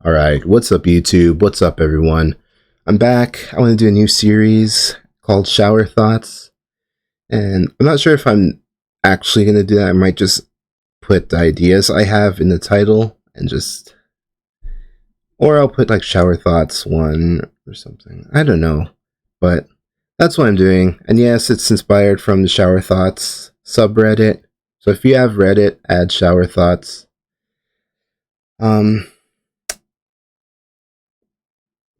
Alright, what's up YouTube? What's up everyone? I'm back. I want to do a new series called Shower Thoughts. And I'm not sure if I'm actually going to do that. I might just put the ideas I have in the title and just... Or I'll put like Shower Thoughts 1 or something. I don't know. But that's what I'm doing. And yes, it's inspired from the Shower Thoughts subreddit. So if you have Reddit, add Shower Thoughts.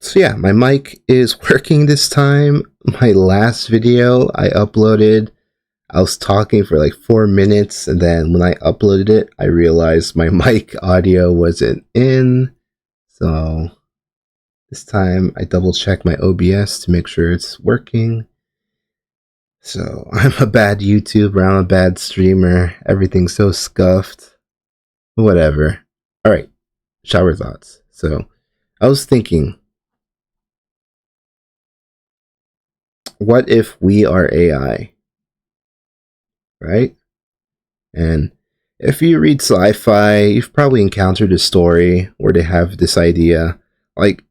So yeah, my mic is working this time. My last video I uploaded, I was talking for like 4 minutes, and then when I uploaded it, I realized my mic audio wasn't in. So this time I double checked my OBS to make sure it's working. So I'm a bad YouTuber, I'm a bad streamer, everything's so scuffed. Whatever. Alright, shower thoughts. So I was thinking, what if we are AI? Right? And if you read sci-fi, you've probably encountered a story where they have this idea. Like,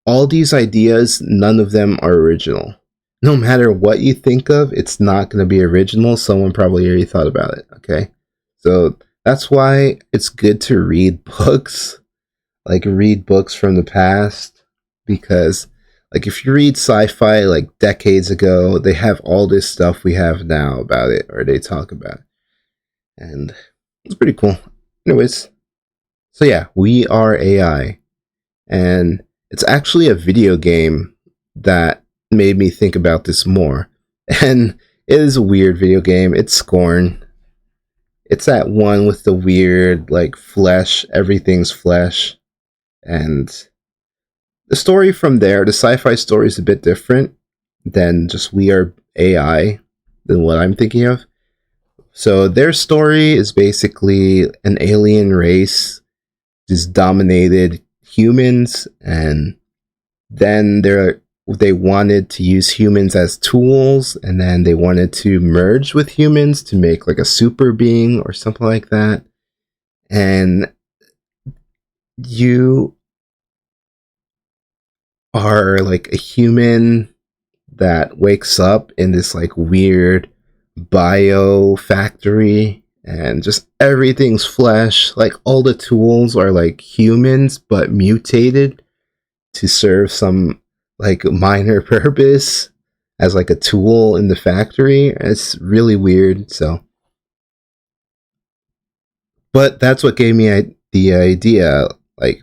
all these ideas, none of them are original. No matter what you think of, it's not going to be original. Someone probably already thought about it, okay? So that's why it's good to read books. Like, read books from the past. Because, like, if you read sci-fi, like, decades ago, they have all this stuff we have now about it, or they talk about it. And it's pretty cool. Anyways, so yeah, we are AI. And it's actually a video game that made me think about this more. And it is a weird video game. It's Scorn. It's that one with the weird, like, flesh. Everything's flesh. And the story from there, the sci-fi story is a bit different than just we are AI, than what I'm thinking of. So their story is basically an alien race just dominated humans, and then they wanted to use humans as tools, and then they wanted to merge with humans to make like a super being or something like that. And you are like a human that wakes up in this like weird bio factory, and just everything's flesh. Like, all the tools are like humans but mutated to serve some like minor purpose as like a tool in the factory. It's really weird. So, but that's what gave me the idea. Like,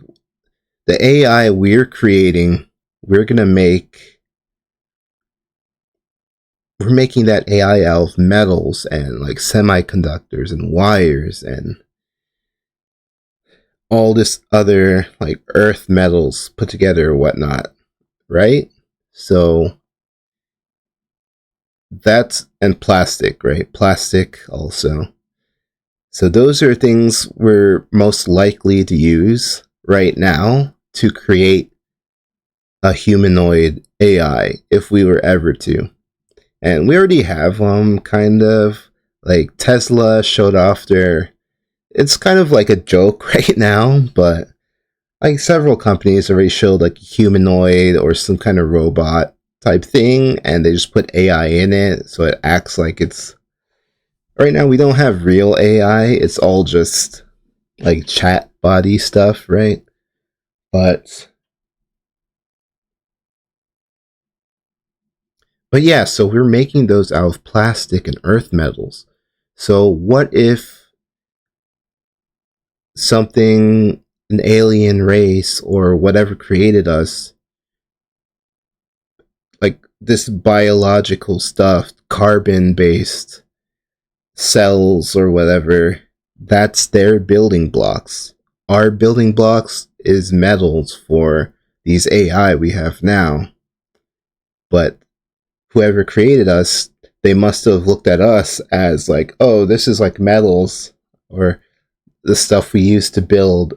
the AI we're creating, we're gonna make we're making that AI out of metals and like semiconductors and wires and all this other like earth metals put together or whatnot, right? So that's, and plastic, right? Plastic also. So those are things we're most likely to use right now to create a humanoid AI if we were ever to. And we already have kind of, like, Tesla showed off their, it's kind of like a joke right now, but like several companies already showed like a humanoid or some kind of robot type thing, and they just put AI in it so it acts like it's... Right now we don't have real AI, it's all just like chat body stuff, right? But yeah, so we're making those out of plastic and earth metals. So what if something, an alien race or whatever created us, like this biological stuff, carbon based cells or whatever, that's their building blocks. Our building blocks is metals for these AI we have now. But whoever created us, they must have looked at us as like, oh, this is like metals or the stuff we use to build.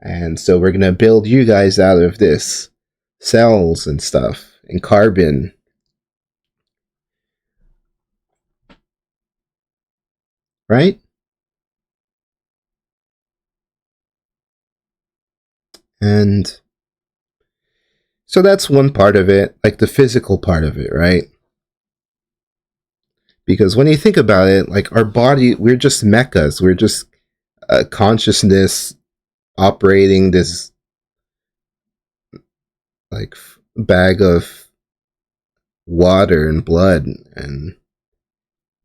And so we're going to build you guys out of this cells and stuff and carbon. Right? And so that's one part of it, like the physical part of it, right? Because when you think about it, like our body, we're just mechas. We're just a consciousness operating this like bag of water and blood and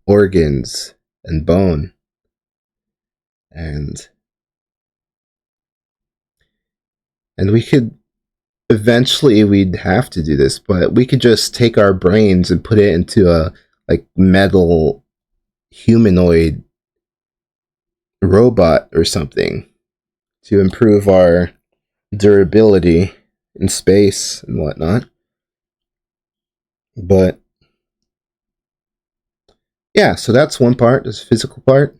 organs and bone. And we could eventually we'd have to do this, but we could just take our brains and put it into a like metal humanoid robot or something to improve our durability in space and whatnot. But yeah, so that's one part, this physical part.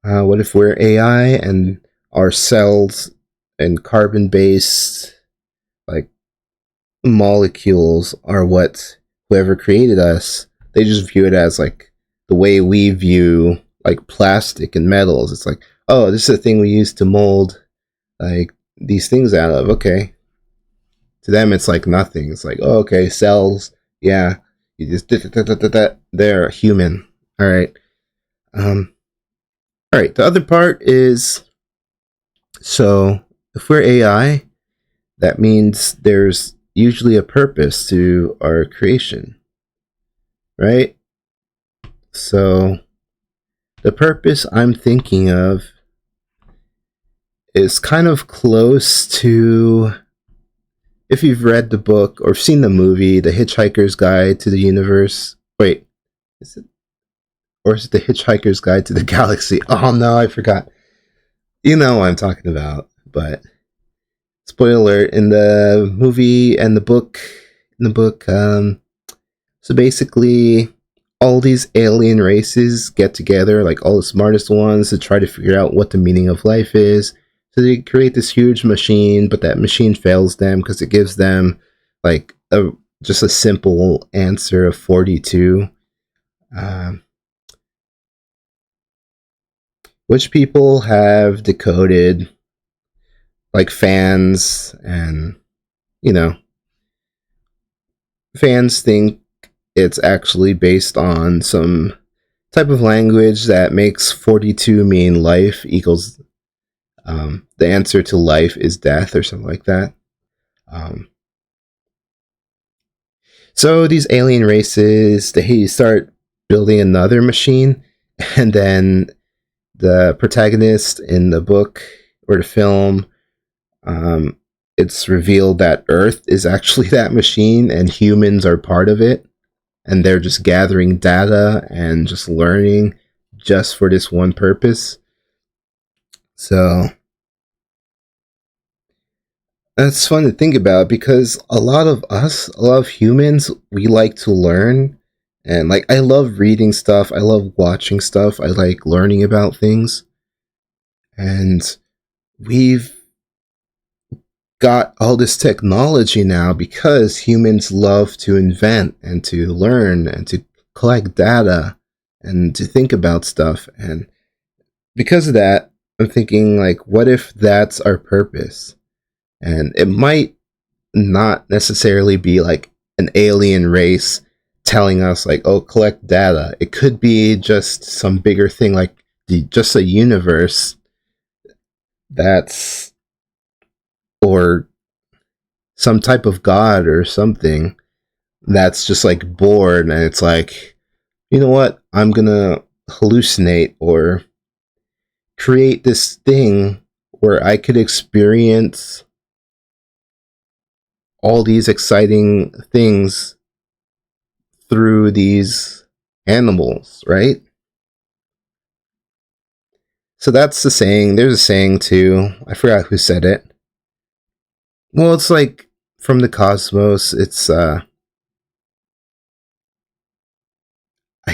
What if we're AI and our cells and carbon based like molecules are what whoever created us, they just view it as like the way we view like plastic and metals. It's like, oh, this is a thing we use to mold like these things out of. Okay. To them it's like nothing. It's like, oh, okay, cells, yeah. You just they're human. Alright. Alright, the other part is, so if we're AI, that means there's usually a purpose to our creation, right? So the purpose I'm thinking of is kind of close to, if you've read the book or seen the movie, The Hitchhiker's Guide to the Universe. Wait, is it? Or is it The Hitchhiker's Guide to the Galaxy? Oh no, I forgot. You know what I'm talking about. But spoiler alert, in the movie and the book, so basically, all these alien races get together, like all the smartest ones, to try to figure out what the meaning of life is. So they create this huge machine, but that machine fails them because it gives them like just a simple answer of 42. Um, which people have decoded, like fans, and you know, fans think it's actually based on some type of language that makes 42 mean life equals, the answer to life is death or something like that. Um, so these alien races, they start building another machine, and then the protagonist in the book or the film, um, it's revealed that Earth is actually that machine, and humans are part of it, and they're just gathering data and just learning just for this one purpose. So that's fun to think about because a lot of us, a lot of humans, we like to learn. And like, I love reading stuff. I love watching stuff. I like learning about things. And we've got all this technology now because humans love to invent and to learn and to collect data and to think about stuff. And because of that, I'm thinking, like, what if that's our purpose? And it might not necessarily be like an alien race telling us like, oh, collect data. It could be just some bigger thing, like just a universe that's, or some type of god or something that's just like bored, and it's like, you know what, I'm gonna hallucinate or create this thing where I could experience all these exciting things through these animals, right? So that's the saying. There's a saying too. I forgot who said it. Well, it's like from the cosmos. It's I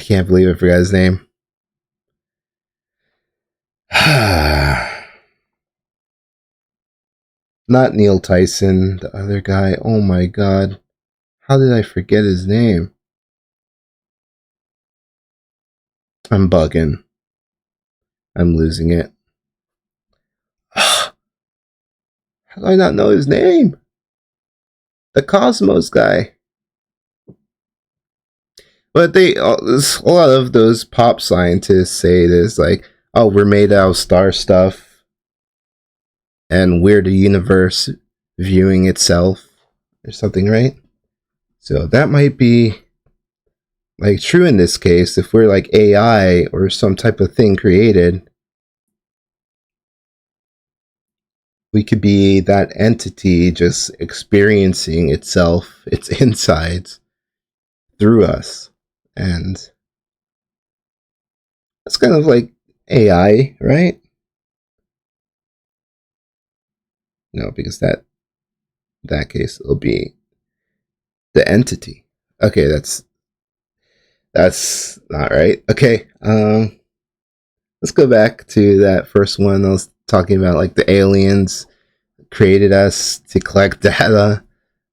can't believe I forgot his name. Not Neil Tyson, the other guy. Oh my god. How did I forget his name? I'm bugging. I'm losing it. How do I not know his name? The Cosmos guy. But a lot of those pop scientists say this, like, oh, we're made out of star stuff, and we're the universe viewing itself, or something, right? So that might be like true in this case. If we're like AI or some type of thing created, we could be that entity just experiencing itself, its insides, through us. And that's kind of like AI, right? No, because that case it'll be the entity. Okay, that's not right. Okay, let's go back to that first one I was talking about, like the aliens created us to collect data.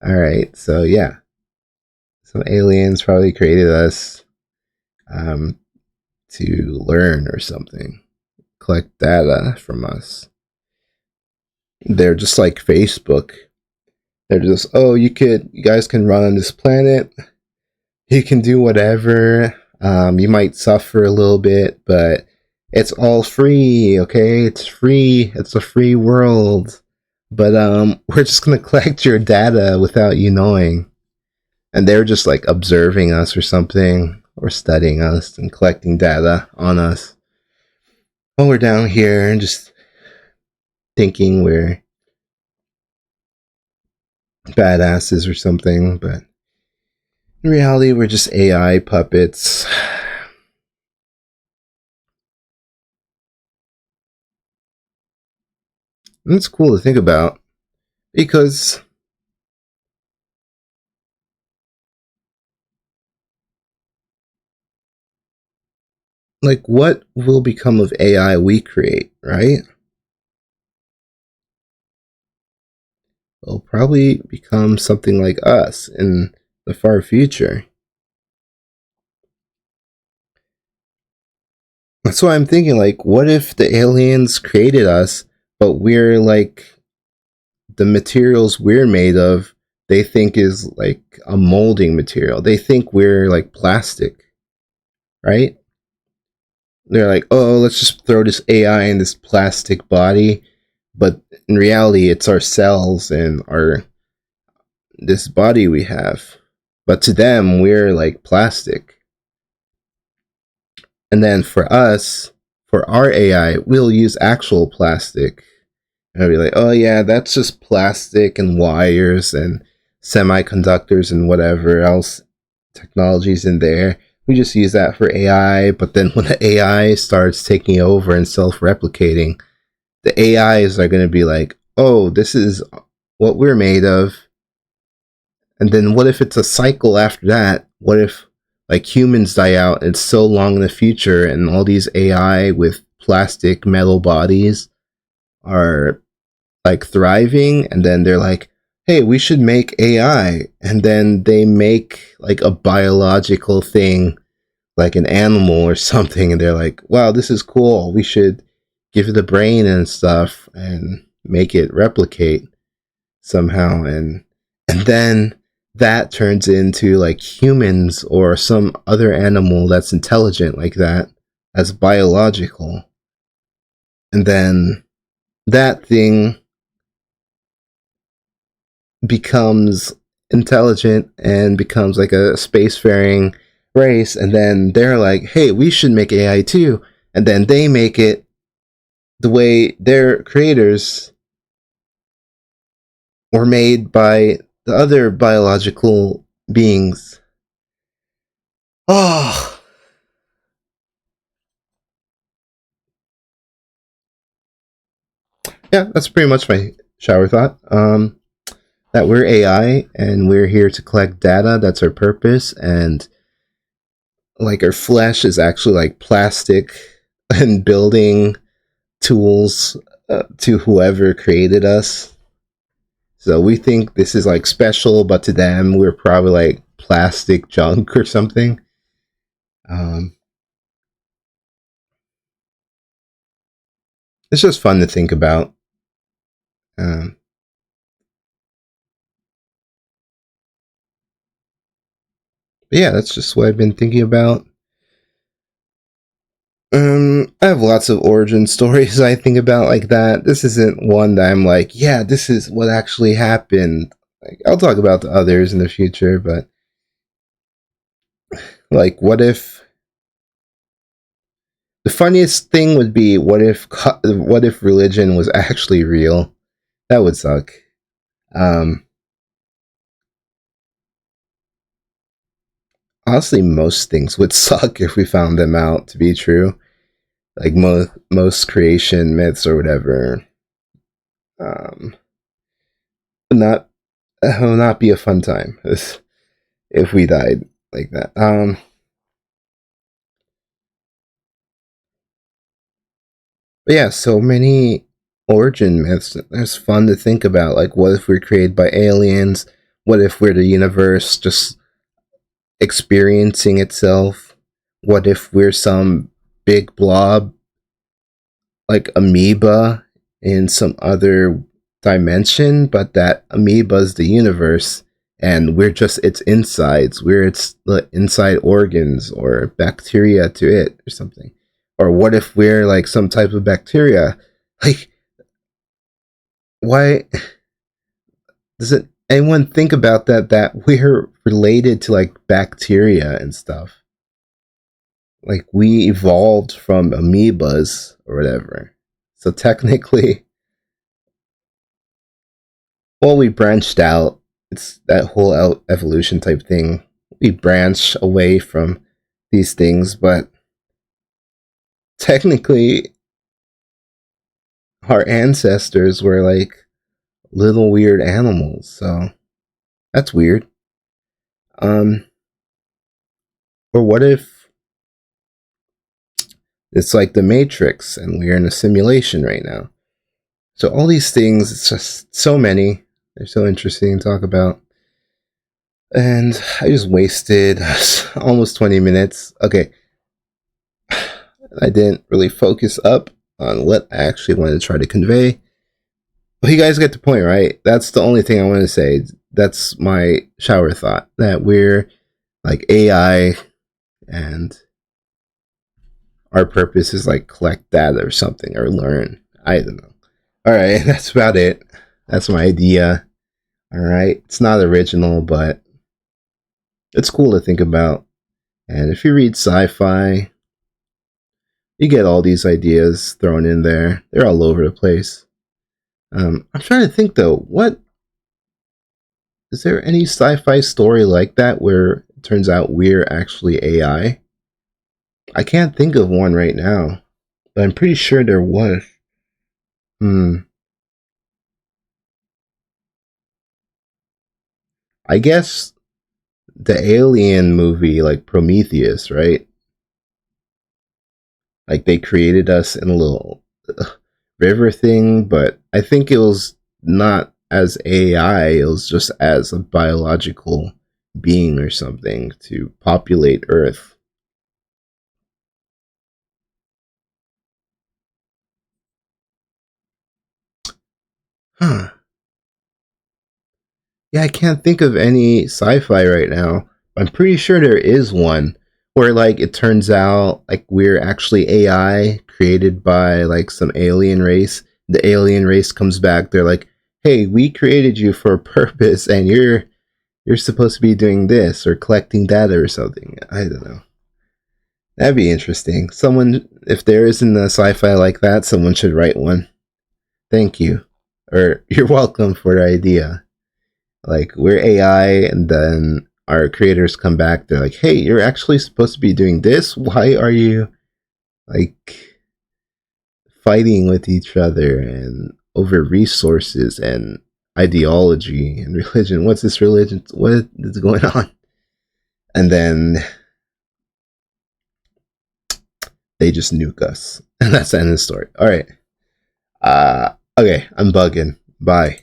All right, so yeah, some aliens probably created us um, to learn or something, collect data from us. They're just like Facebook. They're just, oh, you guys can run on this planet. You can do whatever. You might suffer a little bit, but it's all free. Okay, it's free. It's a free world. But we're just gonna collect your data without you knowing. And they're just like observing us or something, or studying us and collecting data on us while we're down here and just thinking we're badasses or something. But in reality, we're just AI puppets. And it's cool to think about because, like, what will become of AI we create, right? It'll probably become something like us in the far future. That's why I'm thinking, like, what if the aliens created us, but we're like the materials we're made of, they think is like a molding material. They think we're like plastic, right? They're like, oh, let's just throw this AI in this plastic body. But in reality, it's our cells and our this body we have. But to them, we're like plastic. And then for us, for our AI, we'll use actual plastic. And I'll be like, oh yeah, that's just plastic and wires and semiconductors and whatever else technologies in there. We just use that for AI. But then when the AI starts taking over and self-replicating, the AIs are going to be like, oh, this is what we're made of. And then what if it's a cycle after that? What if like humans die out? It's so long in the future, and all these AI with plastic metal bodies are like thriving, and then they're like, hey, we should make AI. And then they make like a biological thing, like an animal or something, and they're like, wow, this is cool. We should give it a brain and stuff and make it replicate somehow. And then that turns into like humans or some other animal that's intelligent like that, as biological. And then that thing becomes intelligent and becomes like a spacefaring race, and then they're like, hey, we should make AI too. And then they make it the way their creators were made by the other biological beings. Oh, yeah, that's pretty much my shower thought. That we're AI and we're here to collect data. That's our purpose. And like our flesh is actually like plastic and building tools to whoever created us. So we think this is like special, but to them, we're probably like plastic junk or something. Um, it's just fun to think about. Um, But yeah, that's just what I've been thinking about. I have lots of origin stories I think about like that. This isn't one that I'm like, yeah, this is what actually happened. Like, I'll talk about the others in the future, but like, what if the funniest thing would be what if religion was actually real? That would suck. Um, Honestly, most things would suck if we found them out to be true. Like most creation myths or whatever. Um, not It will not be a fun time if we died like that. But yeah, so many origin myths. It's fun to think about. Like, what if we're created by aliens? What if we're the universe just experiencing itself? What if we're some big blob like amoeba in some other dimension, but that amoeba's the universe and we're just its insides, we're its the inside organs or bacteria to it or something? Or what if we're like some type of bacteria? Like, why doesn't anyone think about that we're related to like bacteria and stuff? Like, we evolved from amoebas or whatever. So technically, well, we branched out. It's that whole evolution type thing. We branch away from these things, but technically, our ancestors were like little weird animals. So that's weird. Um, or what if it's like the Matrix and we're in a simulation right now? So all these things, it's just so many. They're so interesting to talk about. And I just wasted almost 20 minutes. Okay, I didn't really focus up on what I actually wanted to try to convey. But you guys get the point, right? That's the only thing I want to say. That's my shower thought. That we're like AI and our purpose is like collect data or something or learn. I don't know. Alright, that's about it. That's my idea. Alright. It's not original, but it's cool to think about. And if you read sci fi, you get all these ideas thrown in there. They're all over the place. I'm trying to think though, what is there any sci-fi story like that where it turns out we're actually AI? I can't think of one right now, but I'm pretty sure there was. Hmm. I guess the alien movie, like Prometheus, right? Like they created us in a little river thing, but I think it was not as AI, it was just as a biological being or something to populate Earth. Huh. Yeah, I can't think of any sci-fi right now. I'm pretty sure there is one where like it turns out like we're actually AI created by like some alien race. The alien race comes back. They're like, "Hey, we created you for a purpose, and you're supposed to be doing this or collecting data or something." I don't know. That'd be interesting. Someone, if there isn't a sci-fi like that, someone should write one. Thank you, or you're welcome for the idea. Like, we're AI, and then our creators come back. They're like, "Hey, you're actually supposed to be doing this. Why are you like fighting with each other and over resources and ideology and religion? What's this religion? What is going on?" And then they just nuke us, and that's the end of the story. All right. Okay, I'm bugging. Bye.